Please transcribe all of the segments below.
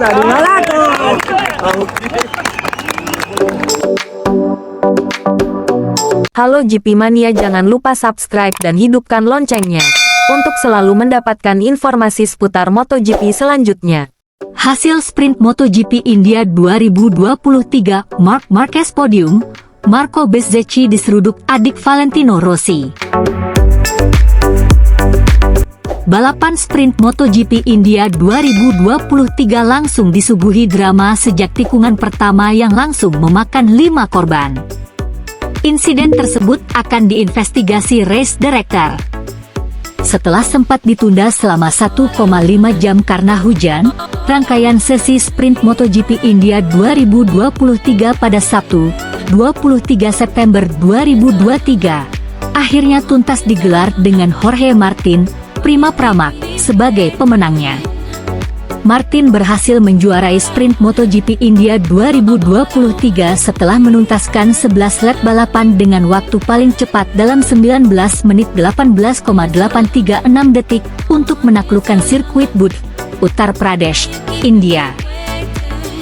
tadi malado. Halo GP Mania, jangan lupa subscribe dan hidupkan loncengnya untuk selalu mendapatkan informasi seputar MotoGP selanjutnya. Hasil sprint MotoGP India 2023, Marc Marquez podium, Marco Bezzecchi diseruduk adik Valentino Rossi. Balapan sprint MotoGP India 2023 langsung disuguhi drama sejak tikungan pertama yang langsung memakan 5 korban. Insiden tersebut akan diinvestigasi race director. Setelah sempat ditunda selama 1,5 jam karena hujan, rangkaian sesi sprint MotoGP India 2023 pada Sabtu, 23 September 2023, akhirnya tuntas digelar dengan Jorge Martin, Prima Pramac, sebagai pemenangnya. Martin berhasil menjuarai sprint MotoGP India 2023 setelah menuntaskan 11 lap balapan dengan waktu paling cepat dalam 19 menit 18,836 detik untuk menaklukkan sirkuit Buddh, Uttar Pradesh, India.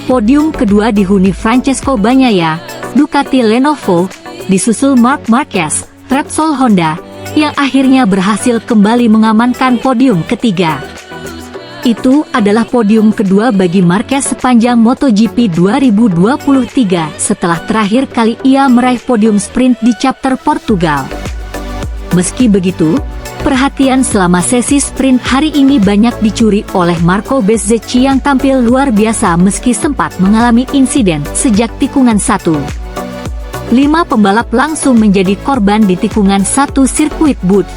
Podium kedua dihuni Francesco Bagnaia, Ducati Lenovo, disusul Marc Marquez, Repsol Honda, yang akhirnya berhasil kembali mengamankan podium ketiga. Itu adalah podium kedua bagi Marquez sepanjang MotoGP 2023 setelah terakhir kali ia meraih podium sprint di chapter Portugal. Meski begitu, perhatian selama sesi sprint hari ini banyak dicuri oleh Marco Bezzecchi yang tampil luar biasa meski sempat mengalami insiden sejak tikungan 1. 5 pembalap langsung menjadi korban di tikungan 1 sirkuit Buddh.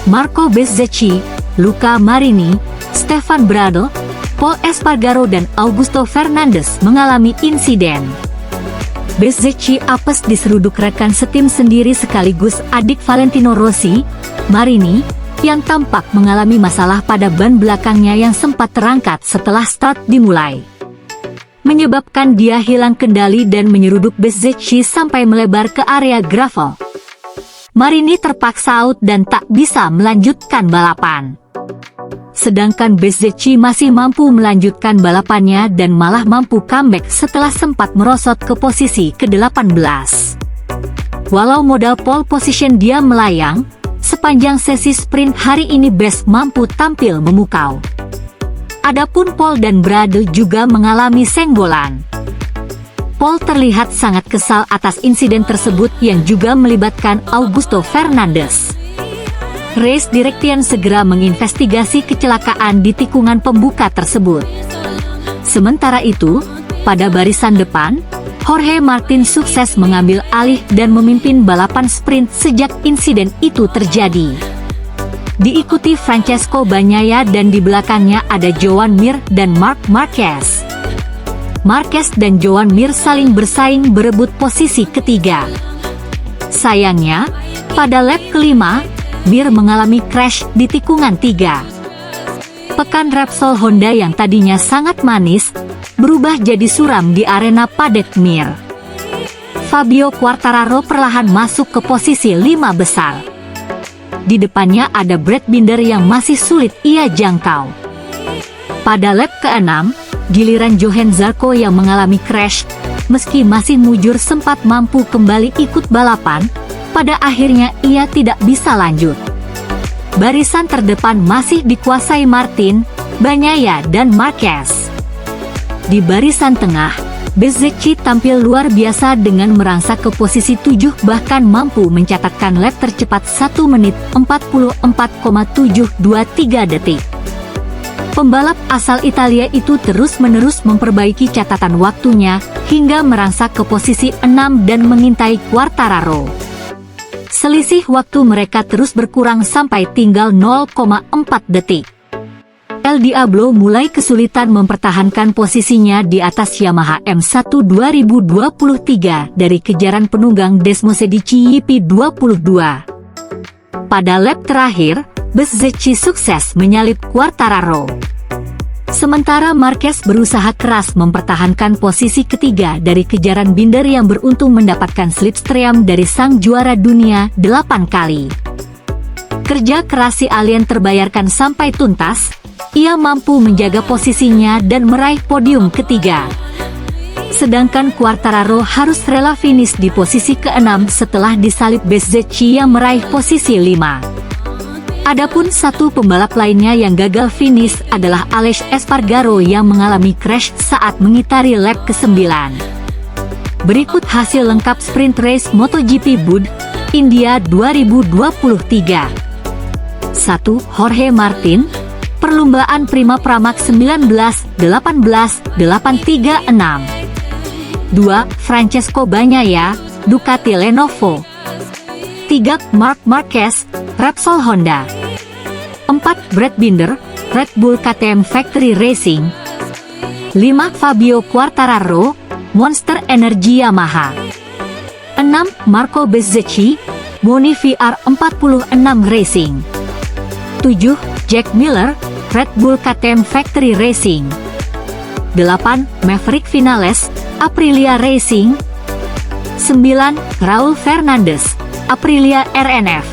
Marco Bezzecchi, Luca Marini, Stefan Bradl, Pol Espargaro dan Augusto Fernandes mengalami insiden. Bezzecchi apes diseruduk rekan setim sendiri sekaligus adik Valentino Rossi, Marini, yang tampak mengalami masalah pada ban belakangnya yang sempat terangkat setelah start dimulai, menyebabkan dia hilang kendali dan menyeruduk Bezzecchi sampai melebar ke area gravel. Marini terpaksa out dan tak bisa melanjutkan balapan. Sedangkan Bezzecchi masih mampu melanjutkan balapannya dan malah mampu comeback setelah sempat merosot ke posisi ke-18. Walau modal pole position dia melayang, sepanjang sesi sprint hari ini Bez mampu tampil memukau. Adapun Pol dan Bradl juga mengalami senggolan. Pol terlihat sangat kesal atas insiden tersebut yang juga melibatkan Augusto Fernandes. Race Direction segera menginvestigasi kecelakaan di tikungan pembuka tersebut. Sementara itu, pada barisan depan, Jorge Martin sukses mengambil alih dan memimpin balapan sprint sejak insiden itu terjadi. Diikuti Francesco Bagnaia dan di belakangnya ada Joan Mir dan Marc Marquez. Marquez dan Joan Mir saling bersaing berebut posisi ketiga. Sayangnya, pada lap kelima, Mir mengalami crash di tikungan 3. Pekan Repsol Honda yang tadinya sangat manis, berubah jadi suram di arena padat Mir. Fabio Quartararo perlahan masuk ke posisi 5 besar. Di depannya ada Brad Binder yang masih sulit ia jangkau. Pada lap ke-6, giliran Johann Zarco yang mengalami crash, meski masih mujur sempat mampu kembali ikut balapan, pada akhirnya ia tidak bisa lanjut. Barisan terdepan masih dikuasai Martin, Bagnaia dan Marquez. Di barisan tengah, Bezzecchi tampil luar biasa dengan merangsak ke posisi 7 bahkan mampu mencatatkan lap tercepat 1 menit 44,723 detik. Pembalap asal Italia itu terus-menerus memperbaiki catatan waktunya hingga merangsak ke posisi 6 dan mengintai Quartararo. Selisih waktu mereka terus berkurang sampai tinggal 0,4 detik. El Diablo mulai kesulitan mempertahankan posisinya di atas Yamaha M1 2023 dari kejaran penunggang Desmosedici YP22. Pada lap terakhir, Bezzecchi sukses menyalip Quartararo. Sementara Marquez berusaha keras mempertahankan posisi ketiga dari kejaran Binder yang beruntung mendapatkan slipstream dari sang juara dunia 8 kali. Kerja keras si alien terbayarkan sampai tuntas, ia mampu menjaga posisinya dan meraih podium ketiga. Sedangkan Quartararo harus rela finish di posisi ke-6 setelah disalip Bezzecchi yang meraih posisi 5. Adapun satu pembalap lainnya yang gagal finish adalah Aleix Espargaro yang mengalami crash saat mengitari lap ke-9. Berikut hasil lengkap sprint race MotoGP Bud India 2023. 1. Jorge Martin, perlumbaan Prima Pramac 19, 18, 836. 2. Francesco Bagnaia, Ducati Lenovo. 3. Marc Marquez, Repsol Honda. 4. Brad Binder, Red Bull KTM Factory Racing. 5. Fabio Quartararo, Monster Energy Yamaha. 6. Marco Bezzecchi, Moni VR46 Racing. 7. Jack Miller, Red Bull KTM Factory Racing. 8. Maverick Vinales, Aprilia Racing. 9. Raul Fernandez, Aprilia RNF.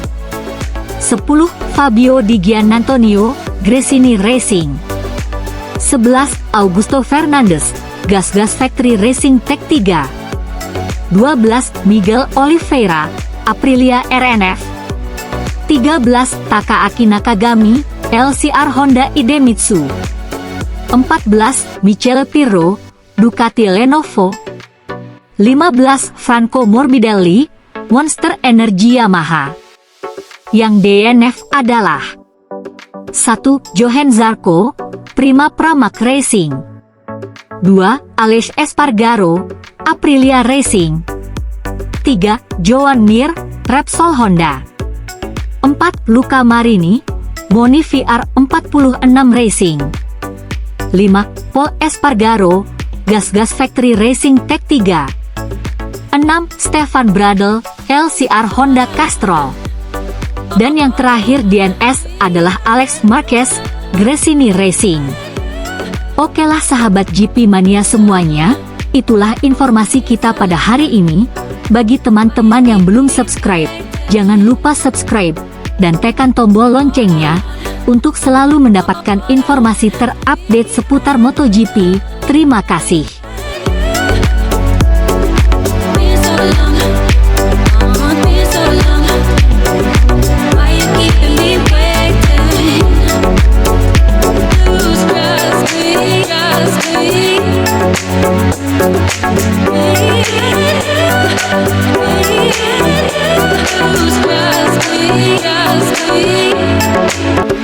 10. Fabio Di Giannantonio, Gresini Racing. 11. Augusto Fernandez, Gas Factory Racing Tech 3. 12. Miguel Oliveira, Aprilia RNF. 13. Takaaki Nakagami, LCR Honda Idemitsu. 14. Michele Pirro, Ducati Lenovo. 15. Franco Morbidelli, Monster Energy Yamaha. Yang DNF adalah 1. Johan Zarco, Prima Pramac Racing. 2. Aleix Espargaro, Aprilia Racing. 3. Joan Mir, Repsol Honda. 4. Luca Marini, Moni VR46 Racing. 5. Paul Espargaro, Gas Factory Racing Tech 3. 6. Stefan Bradl, LCR Honda Castrol. Dan yang terakhir DNS adalah Alex Marquez, Gresini Racing. Okelah sahabat GP Mania semuanya, itulah informasi kita pada hari ini. Bagi teman-teman yang belum subscribe, jangan lupa subscribe dan tekan tombol loncengnya untuk selalu mendapatkan informasi terupdate seputar MotoGP. Terima kasih. Just me.